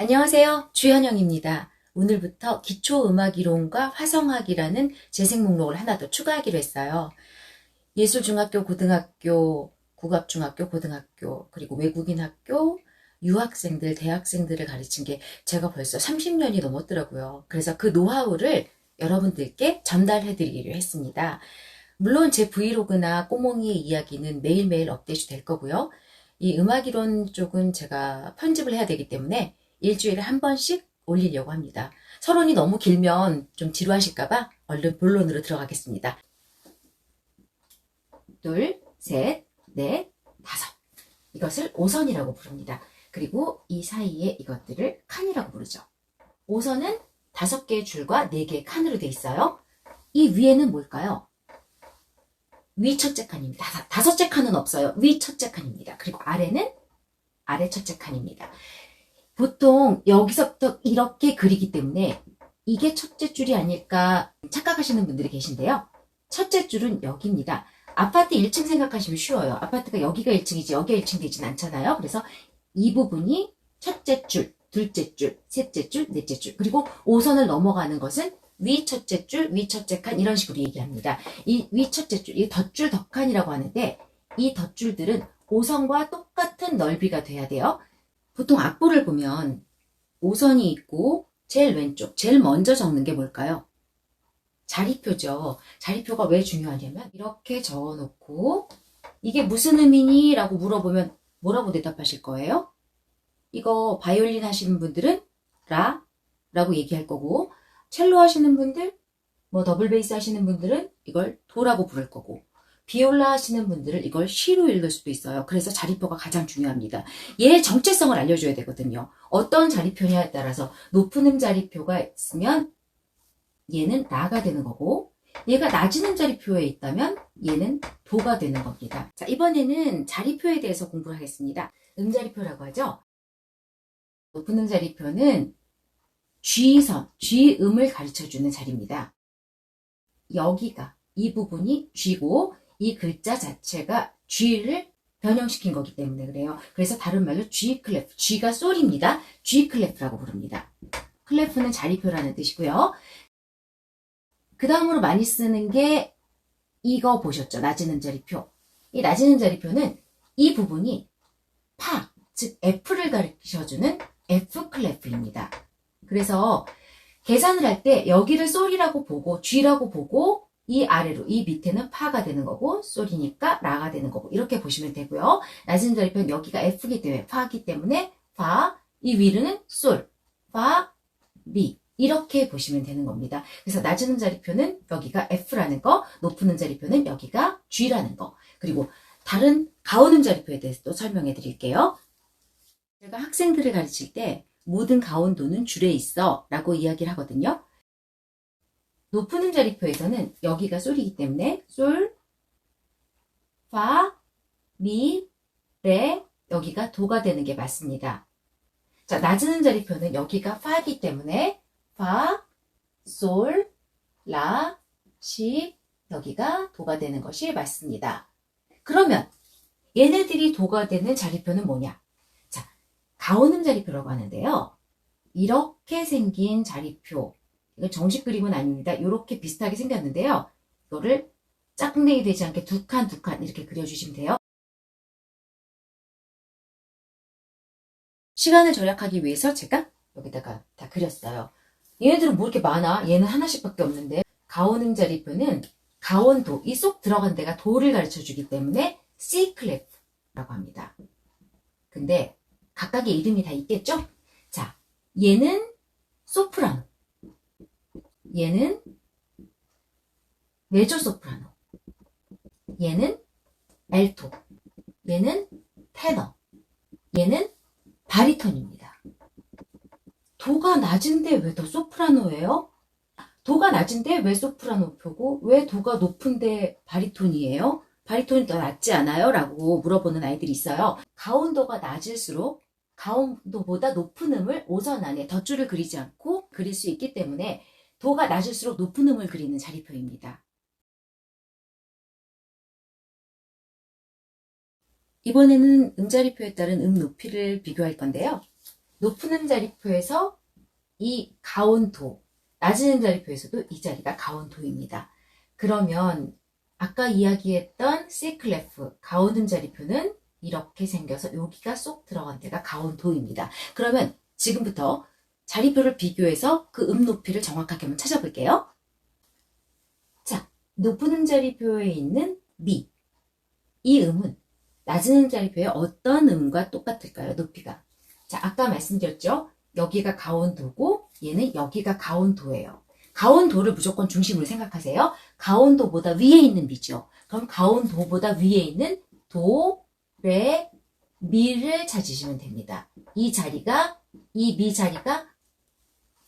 안녕하세요. 주현영입니다. 오늘부터 기초음악이론과 화성학이라는 재생 목록을 하나 더 추가하기로 했어요. 예술중학교, 고등학교, 국악중학교, 고등학교, 그리고 외국인 학교, 유학생들, 대학생들을 가르친 게 제가 벌써 30년이 넘었더라고요. 그래서 그 노하우를 여러분들께 전달해드리기로 했습니다. 물론 제 브이로그나 꼬몽이의 이야기는 매일매일 업데이트 될 거고요. 이 음악이론 쪽은 제가 편집을 해야 되기 때문에 일주일에 한 번씩 올리려고 합니다. 서론이 너무 길면 좀 지루하실까봐 얼른 본론으로 들어가겠습니다. 둘, 셋, 넷, 다섯. 이것을 오선이라고 부릅니다. 그리고 이 사이에 이것들을 칸이라고 부르죠. 오선은 5개의 줄과 4개의 칸으로 되어 있어요. 이 위에는 뭘까요? 위 첫째 칸입니다. 5째 칸은 없어요. 위 첫째 칸입니다. 그리고 아래는 아래 첫째 칸입니다. 보통 여기서부터 이렇게 그리기 때문에 이게 첫째 줄이 아닐까 착각하시는 분들이 계신데요. 첫째 줄은 여기입니다. 아파트 1층 생각하시면 쉬워요. 아파트가 여기가 1층이지 여기가 1층 되진 않잖아요. 그래서 이 부분이 첫째 줄, 둘째 줄, 셋째 줄, 넷째 줄. 그리고 5선을 넘어가는 것은 위 첫째 줄, 위 첫째 칸 이런 식으로 얘기합니다. 이 위 첫째 줄, 이 덧줄 덧칸이라고 하는데 이 덧줄들은 5선과 똑같은 넓이가 돼야 돼요. 보통 악보를 보면 5선이 있고 제일 왼쪽, 제일 먼저 적는 게 뭘까요? 자리표죠. 자리표가 왜 중요하냐면 이렇게 적어놓고 이게 무슨 의미니? 라고 물어보면 뭐라고 대답하실 거예요? 이거 바이올린 하시는 분들은 라 라고 얘기할 거고 첼로 하시는 분들, 뭐 더블 베이스 하시는 분들은 이걸 도라고 부를 거고 비올라 하시는 분들은 이걸 시로 읽을 수도 있어요. 그래서 자리표가 가장 중요합니다. 얘의 정체성을 알려줘야 되거든요. 어떤 자리표냐에 따라서 높은 음 자리표가 있으면 얘는 라가 되는 거고 얘가 낮은 음 자리표에 있다면 얘는 도가 되는 겁니다. 자, 이번에는 자리표에 대해서 공부를 하겠습니다. 음자리표라고 하죠. 높은 음 자리표는 G선, G음을 가르쳐주는 자리입니다. 여기가 이 부분이 G고 이 글자 자체가 G를 변형시킨 거기 때문에 그래요. 그래서 다른 말로 G 클래프, G가 솔입니다. G 클래프라고 부릅니다. 클래프는 자리표라는 뜻이고요. 그 다음으로 많이 쓰는 게 이거 보셨죠? 낮은 음자리표. 이 낮은 음자리표는 이 부분이 파, 즉 F를 가르쳐주는 F 클래프입니다. 그래서 계산을 할 때 여기를 솔이라고 보고 G라고 보고 이 아래로 이 밑에는 파가 되는 거고 솔이니까 라가 되는 거고 이렇게 보시면 되고요. 낮은 자리표는 여기가 F기 때문에 파기 때문에 파, 이 위로는 솔, 파, 미 이렇게 보시면 되는 겁니다. 그래서 낮은 음자리표는 여기가 F라는 거, 높은 음자리표는 여기가 G라는 거. 그리고 다른 가운 음자리표에 대해서 또 설명해 드릴게요. 제가 학생들을 가르칠 때 모든 가운도는 줄에 있어 라고 이야기를 하거든요. 높은 음자리표에서는 여기가 솔이기 때문에 솔, 파, 미, 레 여기가 도가 되는 게 맞습니다. 자, 낮은 음자리표는 여기가 파이기 때문에 파, 솔, 라, 시 여기가 도가 되는 것이 맞습니다. 그러면 얘네들이 도가 되는 자리표는 뭐냐? 자, 가온음 자리표라고 하는데요. 이렇게 생긴 자리표 이건 정식 그림은 아닙니다. 이렇게 비슷하게 생겼는데요. 이거를 짝꿍내기 되지 않게 두 칸 두 칸 이렇게 그려주시면 돼요. 시간을 절약하기 위해서 제가 여기다가 다 그렸어요. 얘네들은 뭐 이렇게 많아? 얘는 하나씩밖에 없는데 가온음 자리표는 가온도 이 쏙 들어간 데가 도를 가르쳐 주기 때문에 C 클래프라고 합니다. 근데 각각의 이름이 다 있겠죠? 자, 얘는 소프라노, 얘는 메조 소프라노, 얘는 알토, 얘는 테너, 얘는 바리톤입니다. 도가 낮은데 왜 더 소프라노예요? 도가 낮은데 왜 소프라노표고 왜 도가 높은데 바리톤이에요? 바리톤이 더 낮지 않아요? 라고 물어보는 아이들이 있어요. 가온도가 낮을수록 가온도보다 높은 음을 5선 안에 덧줄을 그리지 않고 그릴 수 있기 때문에 도가 낮을수록 높은 음을 그리는 자리표입니다. 이번에는 음자리표에 따른 음 높이를 비교할 건데요. 높은 음자리표에서 이 가온도, 낮은 음자리표에서도 이 자리가 가온도입니다. 그러면 아까 이야기했던 C클레프 가온 음자리표는 이렇게 생겨서 여기가 쏙 들어간 데가 가온도입니다. 그러면 지금부터 자리표를 비교해서 그 음 높이를 정확하게 한번 찾아볼게요. 자, 높은 음자리표에 있는 미. 이 음은 낮은 음자리표의 어떤 음과 똑같을까요? 높이가. 자, 아까 말씀드렸죠? 여기가 가온도고 얘는 여기가 가온도예요. 가온도를 무조건 중심으로 생각하세요. 가온도보다 위에 있는 미죠. 그럼 가온도보다 위에 있는 도, 레, 미를 찾으시면 됩니다. 이 자리가, 이 미 자리가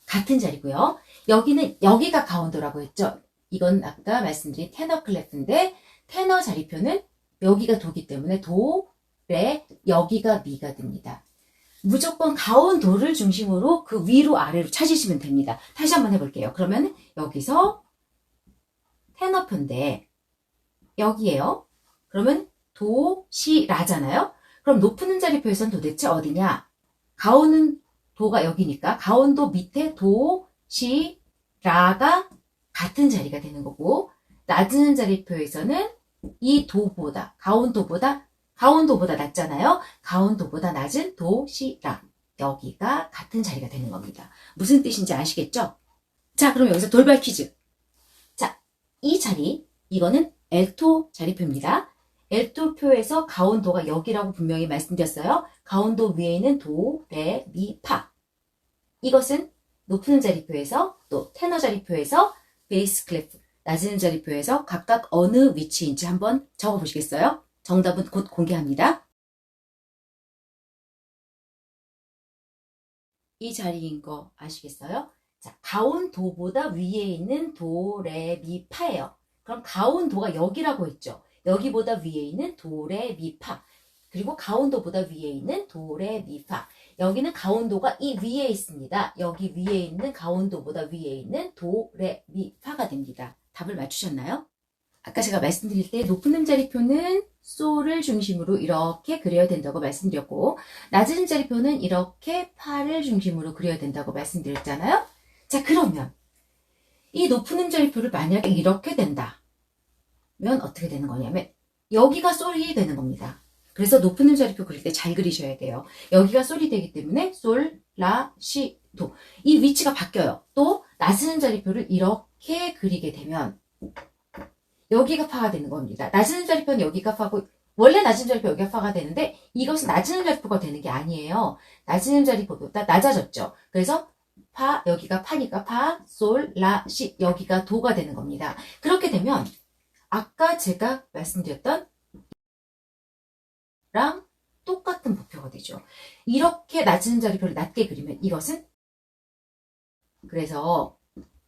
같은 자리고요. 여기가 가온도라고 했죠. 이건 아까 말씀드린 테너 클래프인데 테너 자리표는 여기가 도기 때문에 도, 레, 여기가 미가 됩니다. 무조건 가온도를 중심으로 그 위로 아래로 찾으시면 됩니다. 다시 한번 해볼게요. 그러면 여기서 테너표인데 여기에요. 그러면 도, 시, 라잖아요. 그럼 높은 음자리표에서는 도대체 어디냐? 가온은 도가 여기니까 가온도 밑에 도, 시, 라가 같은 자리가 되는 거고 낮은 음자리표에서는 이 도보다 가온도보다 낮잖아요. 가온도보다 낮은 도, 시, 라. 여기가 같은 자리가 되는 겁니다. 무슨 뜻인지 아시겠죠? 자, 그럼 여기서 돌발 퀴즈. 자, 이 자리, 이거는 엘토 자리표입니다. 엘토표에서 가온도가 여기라고 분명히 말씀드렸어요. 가온도 위에 있는 도, 레, 미, 파. 이것은 높은 음자리표에서 또 테너 자리표에서 베이스 클래프, 낮은 음자리표에서 각각 어느 위치인지 한번 적어보시겠어요? 정답은 곧 공개합니다. 이 자리인 거 아시겠어요? 자, 가온도보다 위에 있는 도, 레, 미, 파예요. 그럼 가온도가 여기라고 했죠. 여기보다 위에 있는 도, 레, 미, 파. 그리고 가온도보다 위에 있는 도, 레, 미, 파. 여기는 가온도가 이 위에 있습니다. 여기 위에 있는 가온도보다 위에 있는 도, 레, 미, 파가 됩니다. 답을 맞추셨나요? 아까 제가 말씀드릴 때 높은 음자리표는 솔을 중심으로 이렇게 그려야 된다고 말씀드렸고 낮은 음자리표는 이렇게 파를 중심으로 그려야 된다고 말씀드렸잖아요. 자, 그러면 이 높은 음자리표를 만약에 이렇게 된다면 어떻게 되는 거냐면 여기가 솔이 되는 겁니다. 그래서 높은 음자리표 그릴 때 잘 그리셔야 돼요. 여기가 솔이 되기 때문에 솔, 라, 시, 도. 이 위치가 바뀌어요. 또 낮은 음자리표를 이렇게 그리게 되면 여기가 파가 되는 겁니다. 낮은 음자리표는 여기가 파고 원래 낮은 음자리표 여기가 파가 되는데 이것은 낮은 음자리표가 되는 게 아니에요. 낮은 음자리표보다 낮아졌죠. 그래서 파, 여기가 파니까 파, 솔, 라, 시, 여기가 도가 되는 겁니다. 그렇게 되면 아까 제가 말씀드렸던 랑 똑같은 부표가 되죠. 이렇게 낮은 음자리표를 낮게 그리면 이것은 그래서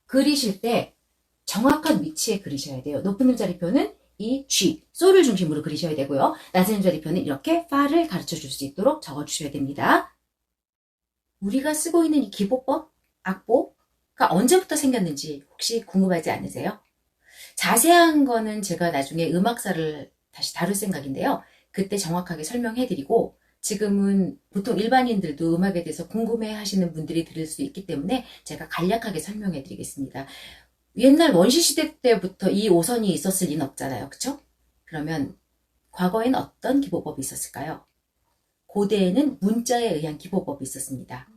그리실 때 정확한 위치에 그리셔야 돼요. 높은 음자리표는 이 G, 솔을 중심으로 그리셔야 되고요. 낮은 음자리표는 이렇게 파를 가르쳐 줄 수 있도록 적어 주셔야 됩니다. 우리가 쓰고 있는 이 기보법, 악보가 언제부터 생겼는지 혹시 궁금하지 않으세요? 자세한 거는 제가 나중에 음악사를 다시 다룰 생각인데요. 그때 정확하게 설명해드리고 지금은 보통 일반인들도 음악에 대해서 궁금해 하시는 분들이 들을 수 있기 때문에 제가 간략하게 설명해드리겠습니다. 옛날 원시시대 때부터 이 5선이 있었을 리는 없잖아요. 그쵸? 그러면 과거에는 어떤 기보법이 있었을까요? 고대에는 문자에 의한 기보법이 있었습니다.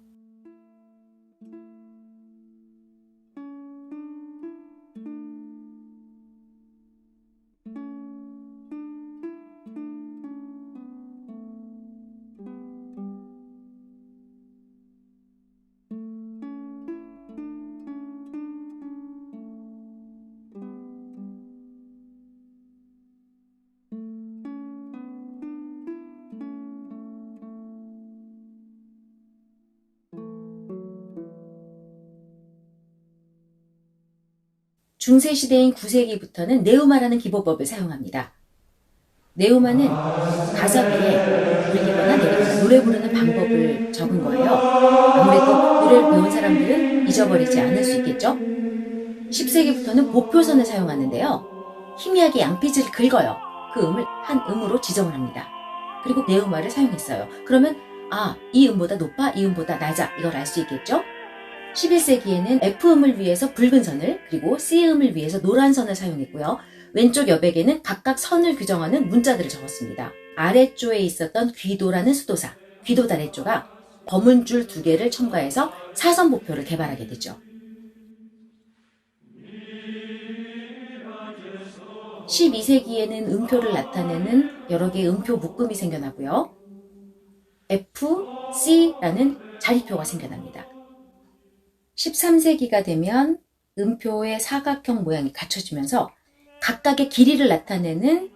중세시대인 9세기부터는 네우마라는 기보법을 사용합니다. 네우마는 가사 위에 올리거나 내리거나 노래 부르는 방법을 적은 거예요. 아무래도 노래를 배운 사람들은 잊어버리지 않을 수 있겠죠? 10세기부터는 보표선을 사용하는데요. 희미하게 양피지를 긁어요. 그 음을 한 음으로 지정을 합니다. 그리고 네우마를 사용했어요. 그러면 아, 이 음보다 높아, 이 음보다 낮아, 이걸 알 수 있겠죠? 11세기에는 F음을 위해서 붉은 선을, 그리고 C음을 위해서 노란 선을 사용했고요. 왼쪽 여백에는 각각 선을 규정하는 문자들을 적었습니다. 아래쪽에 있었던 귀도라는 수도사, 귀도 다래조가 검은 줄 2개를 첨가해서 사선보표를 개발하게 되죠. 12세기에는 음표를 나타내는 여러 개의 음표 묶음이 생겨나고요. F, C라는 자리표가 생겨납니다. 13세기가 되면 음표의 사각형 모양이 갖춰지면서 각각의 길이를 나타내는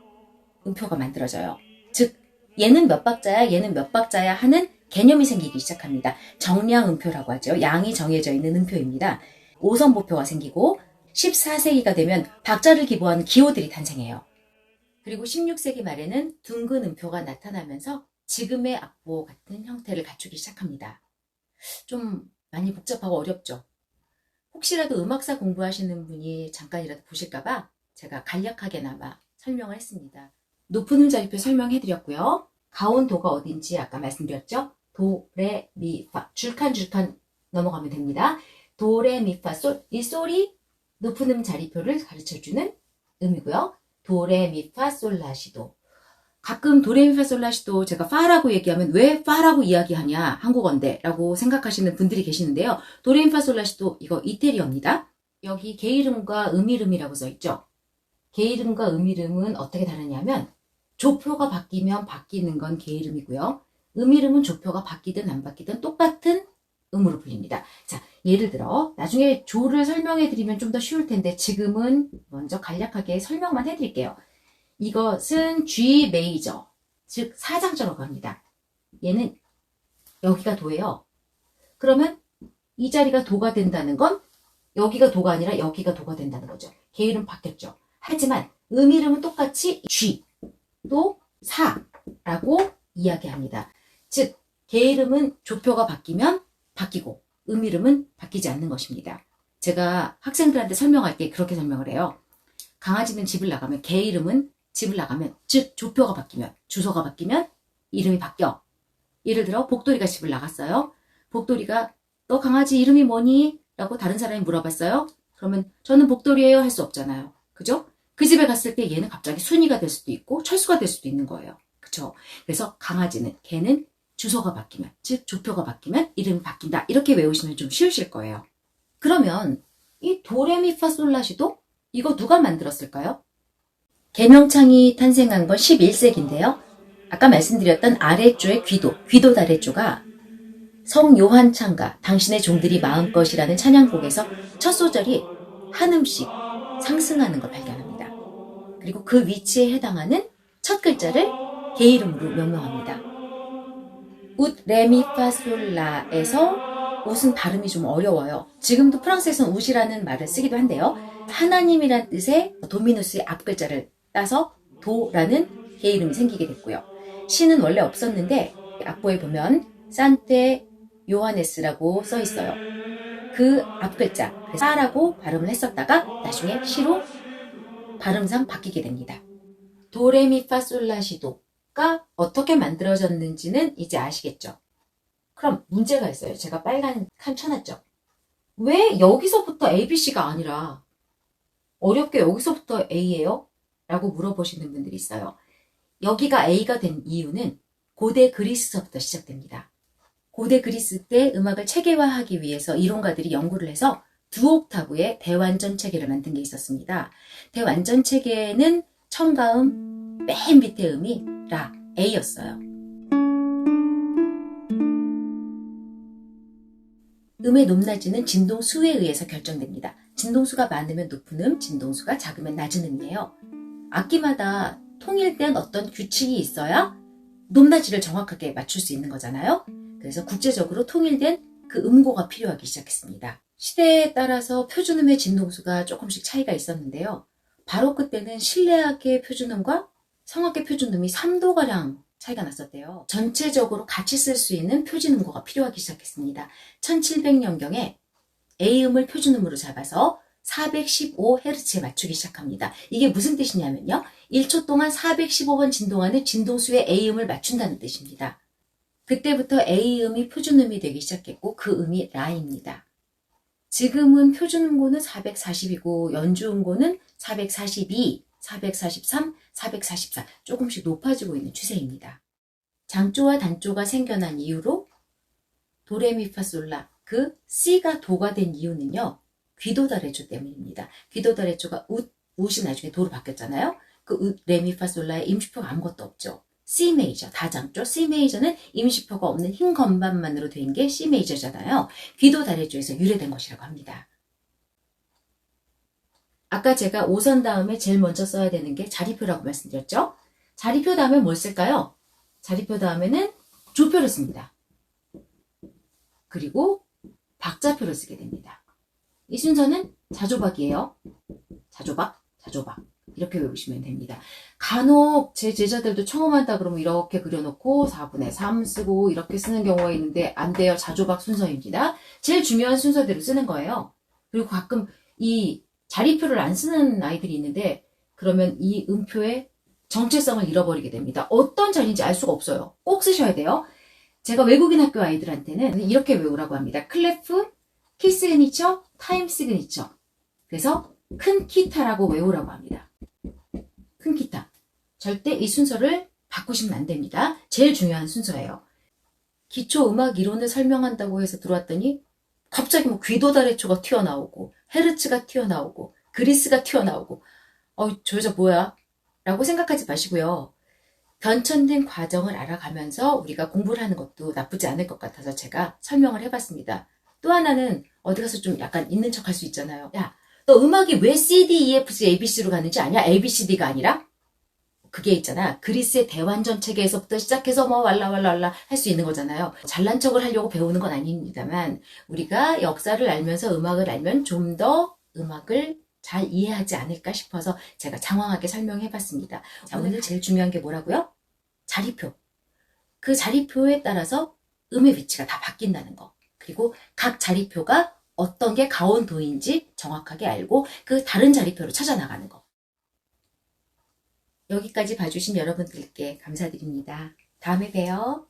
음표가 만들어져요. 즉, 얘는 몇 박자야, 얘는 몇 박자야 하는 개념이 생기기 시작합니다. 정량 음표라고 하죠. 양이 정해져 있는 음표입니다. 5선보표가 생기고 14세기가 되면 박자를 기보하는 기호들이 탄생해요. 그리고 16세기 말에는 둥근 음표가 나타나면서 지금의 악보 같은 형태를 갖추기 시작합니다. 좀 많이 복잡하고 어렵죠? 혹시라도 음악사 공부하시는 분이 잠깐이라도 보실까봐 제가 간략하게나마 설명을 했습니다. 높은 음자리표 설명해드렸고요. 가온도가 어딘지 아까 말씀드렸죠? 도, 레, 미, 파. 줄칸 넘어가면 됩니다. 도, 레, 미, 파, 솔. 이 솔이 높은 음자리표를 가르쳐주는 음이고요. 도, 레, 미, 파, 솔, 라, 시, 도. 가끔 도, 레, 미, 파, 솔, 라, 시, 도 제가 파라고 얘기하면 왜 파라고 이야기하냐, 한국어인데 라고 생각하시는 분들이 계시는데요. 도, 레, 미, 파, 솔, 라, 시, 도 이거 이태리어입니다. 여기 게이름과 음이름이라고 써있죠. 게이름과 음이름은 어떻게 다르냐면 조표가 바뀌면 바뀌는 건 게이름이고요. 음이름은 조표가 바뀌든 안 바뀌든 똑같은 음으로 불립니다. 자, 예를 들어 나중에 조를 설명해 드리면 좀 더 쉬울 텐데 지금은 먼저 간략하게 설명만 해드릴게요. 이것은 G 메이저, 즉 4장자라고 합니다. 얘는 여기가 도예요. 그러면 이 자리가 도가 된다는 건 여기가 도가 아니라 여기가 도가 된다는 거죠. 게이름 바뀌었죠. 하지만 음이름은 똑같이 G, 또 4라고 이야기합니다. 즉, 게이름은 조표가 바뀌면 바뀌고 음이름은 바뀌지 않는 것입니다. 제가 학생들한테 설명할 때 그렇게 설명을 해요. 강아지는 집을 나가면, 게이름은 집을 나가면, 즉 조표가 바뀌면, 주소가 바뀌면 이름이 바뀌어. 예를 들어 복돌이가 집을 나갔어요. 복돌이가 너 강아지 이름이 뭐니? 라고 다른 사람이 물어봤어요. 그러면 저는 복돌이에요 할 수 없잖아요. 그죠? 그 집에 갔을 때 얘는 갑자기 순이가 될 수도 있고 철수가 될 수도 있는 거예요. 그쵸? 그래서 강아지는, 개는 주소가 바뀌면, 즉 조표가 바뀌면 이름이 바뀐다. 이렇게 외우시면 좀 쉬우실 거예요. 그러면 이 도레미파솔라시도 이거 누가 만들었을까요? 계명창이 탄생한 건 11세기인데요. 아까 말씀드렸던 아래조의 귀도 다래조가 성 요한 창가 당신의 종들이 마음껏이라는 찬양곡에서 첫 소절이 한 음씩 상승하는 걸 발견합니다. 그리고 그 위치에 해당하는 첫 글자를 게이름으로 명명합니다. 웃, 레미, 파, 솔, 라에서 웃은 발음이 좀 어려워요. 지금도 프랑스에서는 웃이라는 말을 쓰기도 한데요. 하나님이란 뜻의 도미누스의 앞글자를 따서 도라는 게이름이 생기게 됐고요. 시는 원래 없었는데 악보에 보면 산테 요하네스라고 써 있어요. 그 앞글자 사라고 발음을 했었다가 나중에 시로 발음상 바뀌게 됩니다. 도레미파솔라시도가 어떻게 만들어졌는지는 이제 아시겠죠? 그럼 문제가 있어요. 제가 빨간 칸 쳐놨죠? 왜 여기서부터 ABC가 아니라 어렵게 여기서부터 A예요? 라고 물어보시는 분들이 있어요. 여기가 A가 된 이유는 고대 그리스서부터 시작됩니다. 고대 그리스 때 음악을 체계화하기 위해서 이론가들이 연구를 해서 두 옥타브의 대완전 체계를 만든 게 있었습니다. 대완전 체계는 청가음 맨 밑에 음이 라, A였어요. 음의 높낮이는 진동수에 의해서 결정됩니다. 진동수가 많으면 높은 음, 진동수가 작으면 낮은 음이에요. 악기마다 통일된 어떤 규칙이 있어야 높낮이를 정확하게 맞출 수 있는 거잖아요. 그래서 국제적으로 통일된 그 음고가 필요하기 시작했습니다. 시대에 따라서 표준음의 진동수가 조금씩 차이가 있었는데요. 바로크 때는 실내악의 표준음과 성악의 표준음이 3도가량 차이가 났었대요. 전체적으로 같이 쓸 수 있는 표준음고가 필요하기 시작했습니다. 1700년경에 A음을 표준음으로 잡아서 415Hz에 맞추기 시작합니다. 이게 무슨 뜻이냐면요. 1초 동안 415번 진동하는 진동수의 A음을 맞춘다는 뜻입니다. 그때부터 A음이 표준음이 되기 시작했고 그 음이 라입니다. 지금은 표준음고는 440이고 연주음고는 442, 443, 444 조금씩 높아지고 있는 추세입니다. 장조와 단조가 생겨난 이유로 도레미파솔라 그 C가 도가 된 이유는요. 귀도다레조 때문입니다. 귀도다레조가 웃이 나중에 도로 바뀌었잖아요. 그 레미파솔라의 임시표가 아무것도 없죠. C 메이저, 다장조. C 메이저는 임시표가 없는 흰 건반만으로 된 게 C 메이저잖아요. 귀도다레조에서 유래된 것이라고 합니다. 아까 제가 5선 다음에 제일 먼저 써야 되는 게 자리표라고 말씀드렸죠. 자리표 다음에 뭘 쓸까요? 자리표 다음에는 조표를 씁니다. 그리고 박자표를 쓰게 됩니다. 이 순서는 자조박이에요. 자조박, 자조박. 이렇게 외우시면 됩니다. 간혹 제 제자들도 처음 한다 그러면 이렇게 그려놓고 4분의 3 쓰고 이렇게 쓰는 경우가 있는데 안 돼요. 자조박 순서입니다. 제일 중요한 순서대로 쓰는 거예요. 그리고 가끔 이 자리표를 안 쓰는 아이들이 있는데 그러면 이 음표의 정체성을 잃어버리게 됩니다. 어떤 자리인지 알 수가 없어요. 꼭 쓰셔야 돼요. 제가 외국인 학교 아이들한테는 이렇게 외우라고 합니다. 클레프, 키 시그니처, 타임 시그니처. 그래서 큰 키타라고 외우라고 합니다. 큰 키타. 절대 이 순서를 바꾸시면 안 됩니다. 제일 중요한 순서예요. 기초 음악 이론을 설명한다고 해서 들어왔더니 갑자기 뭐 귀도다레초가 튀어나오고 헤르츠가 튀어나오고 그리스가 튀어나오고 저 여자 뭐야? 라고 생각하지 마시고요. 변천된 과정을 알아가면서 우리가 공부를 하는 것도 나쁘지 않을 것 같아서 제가 설명을 해봤습니다. 또 하나는 어디 가서 좀 약간 있는 척 할 수 있잖아요. 야, 너 음악이 왜 C, D, E, F, G, A, B, C로 가는지 아냐? A, B, C, D가 아니라? 그게 있잖아. 그리스의 대환전 체계에서부터 시작해서 뭐 왈라왈라왈라 할 수 있는 거잖아요. 잘난 척을 하려고 배우는 건 아닙니다만 우리가 역사를 알면서 음악을 알면 좀 더 음악을 잘 이해하지 않을까 싶어서 제가 장황하게 설명해봤습니다. 자, 오늘 제일 중요한 게 뭐라고요? 자리표. 그 자리표에 따라서 음의 위치가 다 바뀐다는 거. 그리고 각 자리표가 어떤 게 가온도인지 정확하게 알고 그 다른 자리표로 찾아나가는 거. 여기까지 봐주신 여러분들께 감사드립니다. 다음에 봬요.